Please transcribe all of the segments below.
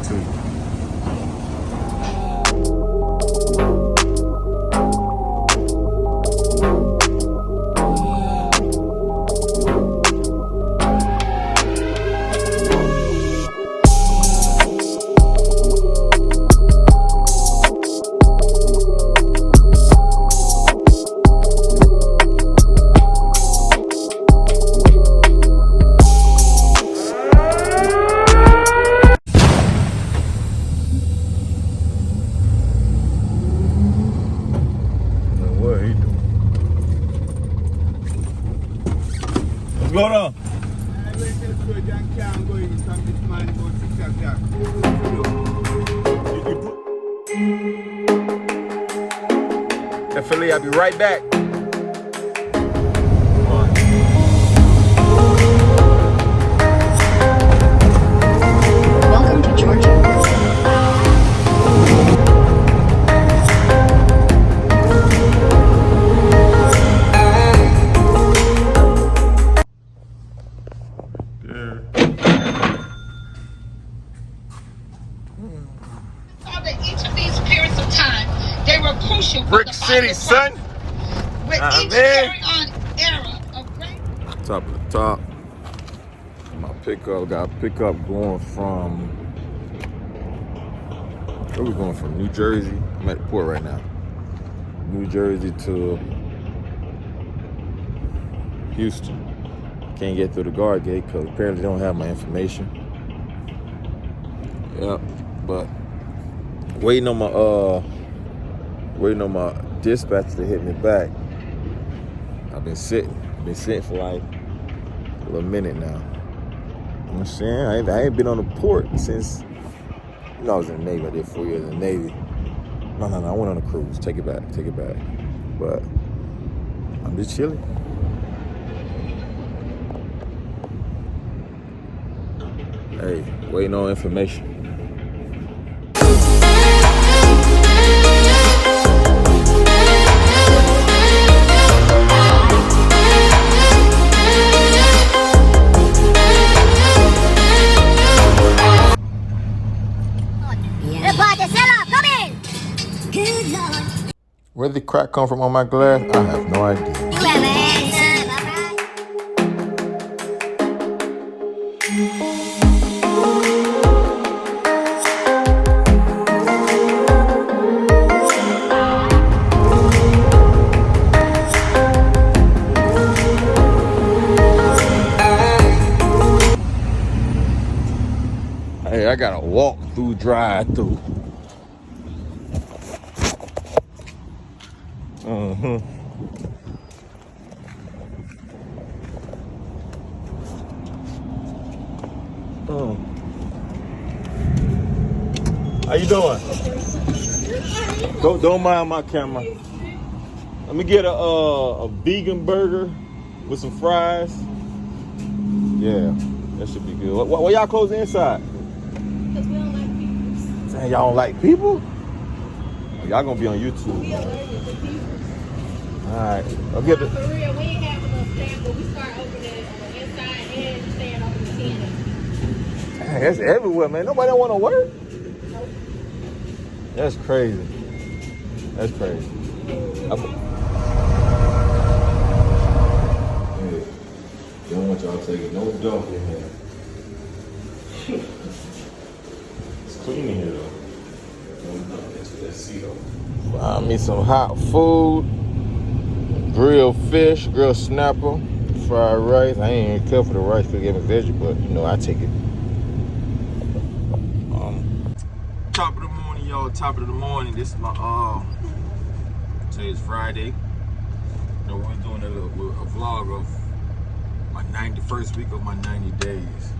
too. What's going on? Definitely, I'll be right back. Welcome to Georgia. Each of these periods of time, they were crucial. Brick City, son. With each carrying on era of great. Top of the top. My pickup got a pickup going from. Where we going from? New Jersey. I'm at the port right now. New Jersey to Houston. Can't get through the guard gate because apparently they don't have my information. Yep, but waiting on my dispatcher to hit me back. I've been sitting for like a little minute now. You know what I'm saying? I ain't been on the port since, I was in the Navy. I did 4 years in the Navy. No, I went on a cruise. Take it back. But I'm just chilling. Hey, waiting on information. Where did the crack come from on my glass? I have no idea. Hey, I gotta walk through drive-through. How you doing? Don't mind my camera. Let me get a vegan burger with some fries. Yeah, that should be good. Why y'all close inside? Because we don't like people. Dang, y'all don't like people? Y'all gonna be on YouTube. We allergic to people. Alright, I'll get it. For real, we ain't having enough staff, but we start opening on the inside and staying open to 10. Dang, that's everywhere, man. Nobody don't want to work. Nope. That's crazy. That's crazy. Hey, don't want y'all taking no dump in here. It's clean in here though. Let's see though. Find me some hot food, grilled fish, grilled snapper, fried rice. I ain't even care for the rice because it gave me veggie, but I take it. Top of the morning, y'all. Top of the morning. This is my today's Friday. We're doing a vlog of my 91st week of my 90 days.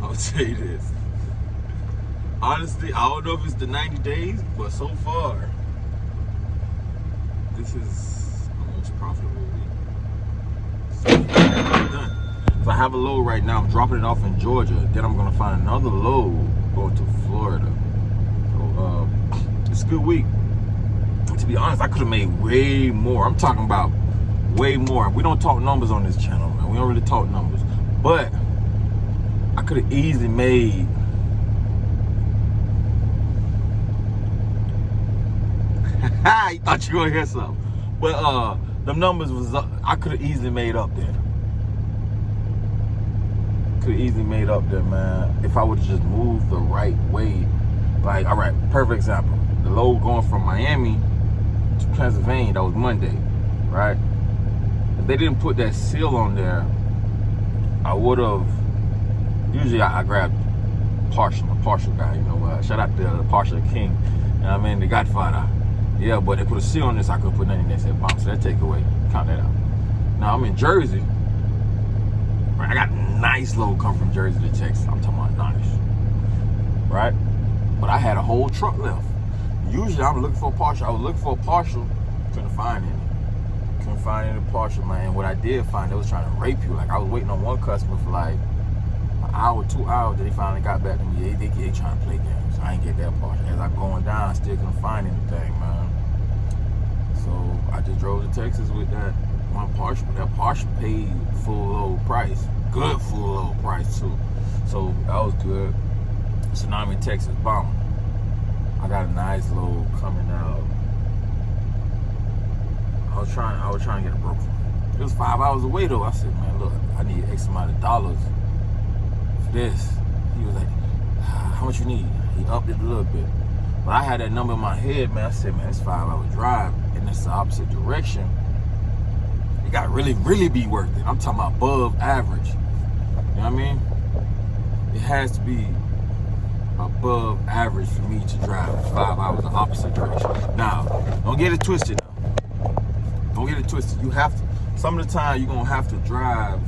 I'll tell you this. Honestly, I don't know if it's the 90 days, but so far, this is the most profitable week. So I'm done. So I have a load right now. I'm dropping it off in Georgia. Then I'm gonna find another load going to Florida. So it's a good week. To be honest, I could have made way more. I'm talking about way more. We don't talk numbers on this channel, man. We don't really talk numbers. But I could have easily made You thought you were gonna hear something. But them numbers was I could have easily made up there. Could have easily made up there, man. If I would have just moved the right way. Like, all right, perfect example. The load going from Miami to Pennsylvania, that was Monday, right? If they didn't put that seal on there, I would have. Usually I grab partial guy, you know. Shout out to the partial king. You know what I mean? The Godfather. Yeah, but they put a seal on this, I couldn't put nothing that said bomb. So that take away. Count that out. Now I'm in Jersey. Right, I got a nice load come from Jersey to Texas. I'm talking about nice. Right? But I had a whole truck left. Usually I'm looking for a partial. I was looking for a partial, couldn't find any. Couldn't find any partial, man. And what I did find, they was trying to rape you. Like, I was waiting on one customer for like an hour, 2 hours, then they finally got back to me. They trying to play games. I ain't get that partial. As I'm going down, I still couldn't find anything, man. So I just drove to Texas with that one partial. That partial paid full load price. Good full load price too. So that was good. So now I'm in Texas, bomb. I got a nice load coming out. I was trying to get a broker. It was 5 hours away though. I said, man, look, I need X amount of dollars for this. He was like, how much you need? He upped it a little bit. But I had that number in my head, man. I said, man, it's 5 hour drive and it's the opposite direction. It got really, really be worth it. I'm talking about above average. You know what I mean? It has to be above average for me to drive 5 hours the opposite direction. Now, don't get it twisted now. Don't get it twisted. You have to, some of the time you're gonna have to drive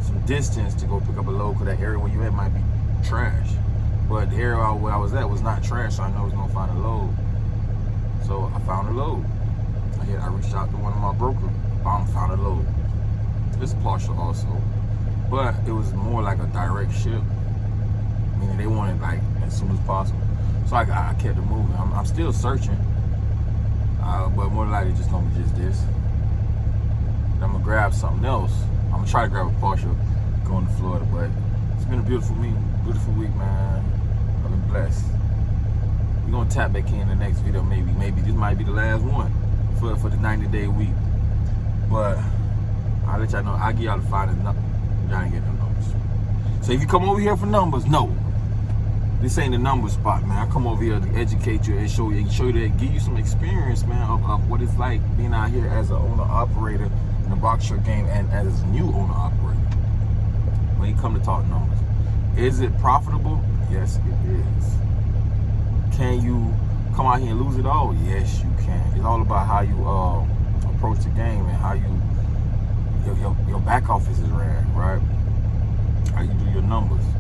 some distance to go pick up a load because that area where you at might be trash. But the area where I was at was not trash, so I know I was gonna find a load. So I found a load. I reached out to one of my brokers, found a load. It's partial also, but it was more like a direct ship. Meaning they wanted like as soon as possible. So I kept it moving. I'm still searching, but more likely just gonna be just this. And I'm gonna grab something else. I'm gonna try to grab a partial going to Florida, but it's been a beautiful week, man. I've been blessed. We're gonna tap back in the next video, maybe this might be the last one for the 90-day week. But I'll let y'all know. I'll give y'all the final number. Y'all ain't get no numbers. So if you come over here for numbers, no. This ain't the number spot, man. I come over here to educate you and show you that, give you some experience, man, of what it's like being out here as an owner-operator in the boxer game and as a new owner-operator. When you come to talk numbers. Is it profitable? Yes, it is. Can you come out here and lose it all? Yes, you can. It's all about how you approach the game and how your back office is ran, right? How you do your numbers. You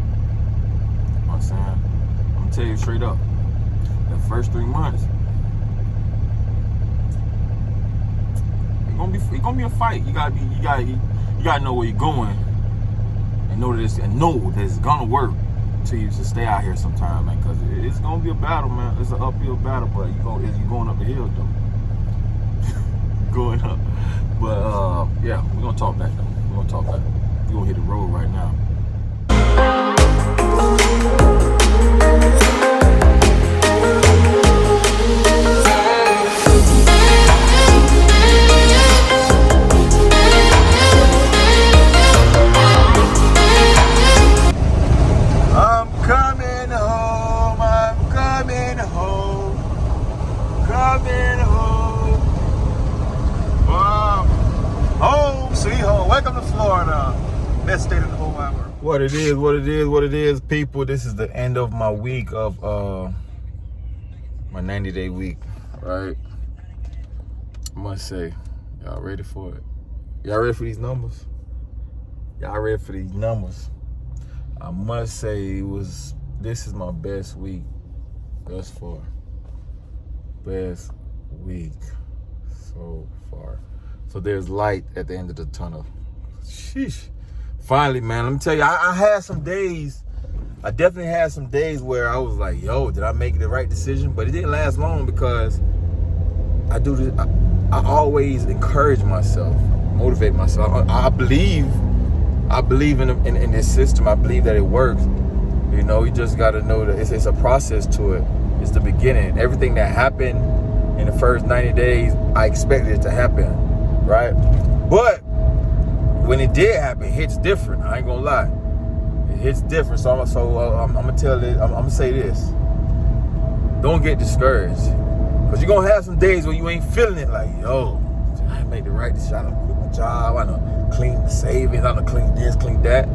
know what I'm saying? I'm gonna tell you straight up. The first 3 months, it's gonna be a fight. You gotta know where you're going and know that it's gonna work to you to stay out here sometime, man. Cause it's gonna be a battle, man. It's an uphill battle, but you're going up the hill though. Going up. But yeah, we're gonna talk back though. We're gonna hit the road right now. What it is, people. This is the end of my week of my 90-day week, right? I must say, y'all ready for it? Y'all ready for these numbers? I must say this is my best week thus far. Best week so far. So there's light at the end of the tunnel. Sheesh. Finally, man, let me tell you, I had some days, I definitely had some days where I was like, yo, did I make the right decision? But it didn't last long because I do this, I always encourage myself, motivate myself. I believe in this system. I believe that it works. You know, you just got to know that it's a process to it. It's the beginning. Everything that happened in the first 90 days I expected it to happen, right? But when it did happen, it hits different. I ain't gonna lie, it hits different. So I'm gonna tell it. I'm gonna say this: don't get discouraged, cause you're gonna have some days where you ain't feeling it. Like, yo, I made the right decision. I done quit my job. I done clean the savings. I done clean this, clean that.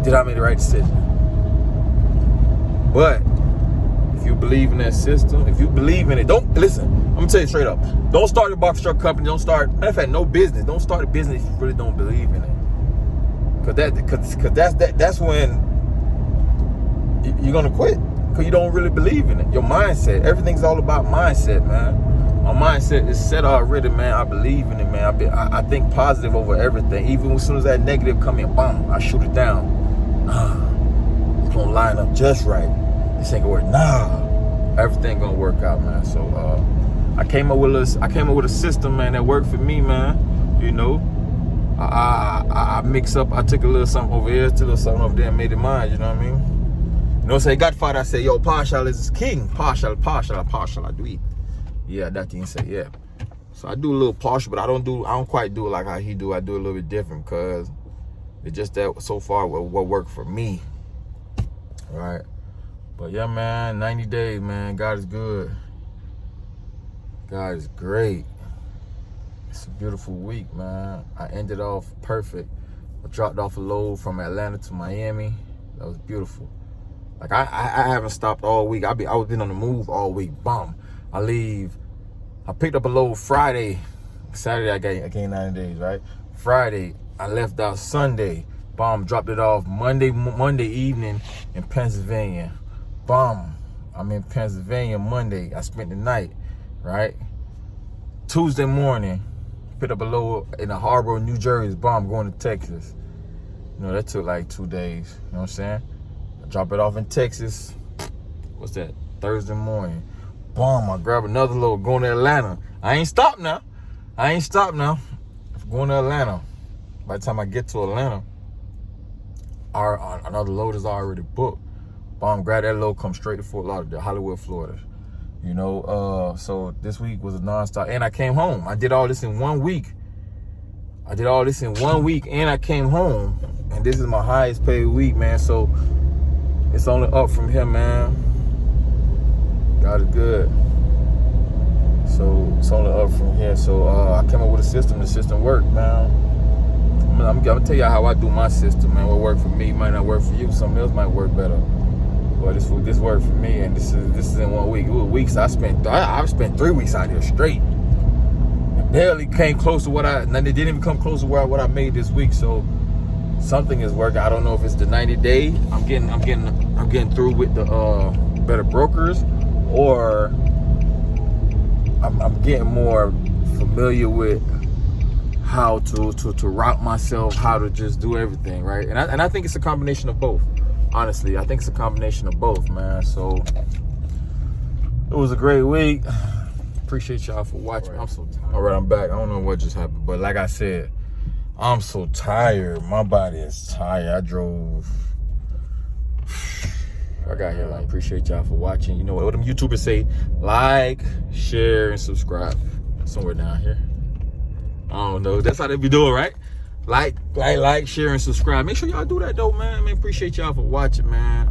Did I make the right decision? But if you believe in that system, if you believe in it, don't listen. I'm gonna tell you straight up. Don't start a box truck company. Don't start. Matter of fact, no business. Don't start a business if you really don't believe in it. Cause that's when you're gonna quit. Cause you don't really believe in it. Your mindset. Everything's all about mindset, man. My mindset is set already, man. I believe in it, man. I think positive over everything. Even as soon as that negative come in, boom, I shoot it down. It's gonna line up just right. This ain't gonna work. Nah, everything gonna work out, man. So I came up with a system, man, that worked for me, man. You know, I mix up. I took a little something over here, took a little something over there, and made it mine. You know what I mean? You know, say Godfather, I say, yo, partial is king. Partial, I do it. Yeah, that thing say, yeah. So I do a little partial, but I don't quite do it like how he do. I do a little bit different because it's just that so far what worked for me. All right. But yeah, man, 90 days, man. God is good. God is great. It's a beautiful week, man. I ended off perfect. I dropped off a load from Atlanta to Miami. That was beautiful. Like I haven't stopped all week. I was been on the move all week. Bomb. I picked up a load Friday. Saturday I gained 90 days, right? Friday, I left out Sunday. Bomb, dropped it off Monday evening in Pennsylvania. Bomb, I'm in Pennsylvania Monday. I spent the night, right? Tuesday morning, picked up a load in the harbor of New Jersey. Bomb, going to Texas. You know, that took like 2 days. You know what I'm saying? I drop it off in Texas. What's that? Thursday morning. Boom, I grab another load, going to Atlanta. I ain't stopped now. I'm going to Atlanta. By the time I get to Atlanta, another load is already booked. Boom, grab that load, come straight to Fort Lauderdale, Hollywood, Florida. You know, so this week was a nonstop. And I came home. I did all this in 1 week. And I came home. And this is my highest paid week, man. So it's only up from here, man. God is good. So it's only up from here. So I came up with a system. The system worked, man. I'm gonna tell you how I do my system, man. What worked for me might not work for you. Something else might work better. But this worked for me, and this is in 1 week. It was weeks. I spent 3 weeks out here straight. Barely came close to they didn't even come close to what I made this week. So something is working. I don't know if it's the 90 day. I'm getting through with the better brokers, or I'm getting more familiar with how to route myself, how to just do everything, right? And I think it's a combination of both. Honestly, I think it's a combination of both, man. So it was a great week. Appreciate y'all for watching. I'm so tired. All right, I'm back. I don't know what just happened, but like I said, I'm so tired. My body is tired. I got here. Like, appreciate y'all for watching. You know what them YouTubers say? Like, share, and subscribe. Somewhere down here. I don't know. That's how they be doing, right? Like, share, and subscribe. Make sure y'all do that, though, man. Appreciate y'all for watching, man.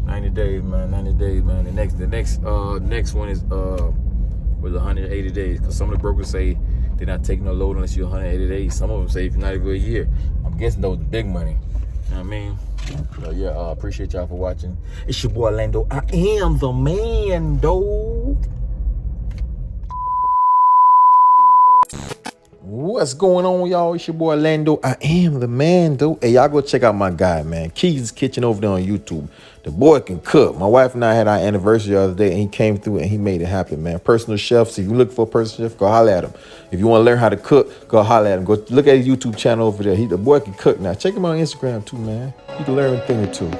90 days, man. 90 days, man. The next one is was 180 days. Because some of the brokers say they're not taking no load unless you're 180 days. Some of them say if you're not even a year. I'm guessing those the big money. You know what I mean? So yeah, appreciate y'all for watching. It's your boy Lando. I am the man, dog. What's going on, y'all? It's your boy Lando. I am the man, though. Hey, y'all go check out my guy, man. Keys' Kitchen over there on YouTube. The boy can cook. My wife and I had our anniversary the other day, and he came through and he made it happen, man. Personal chefs. If you look for a personal chef, go holler at him. If you want to learn how to cook, go holler at him. Go look at his YouTube channel over there. The boy can cook now. Check him out on Instagram too, man. You can learn a thing or two.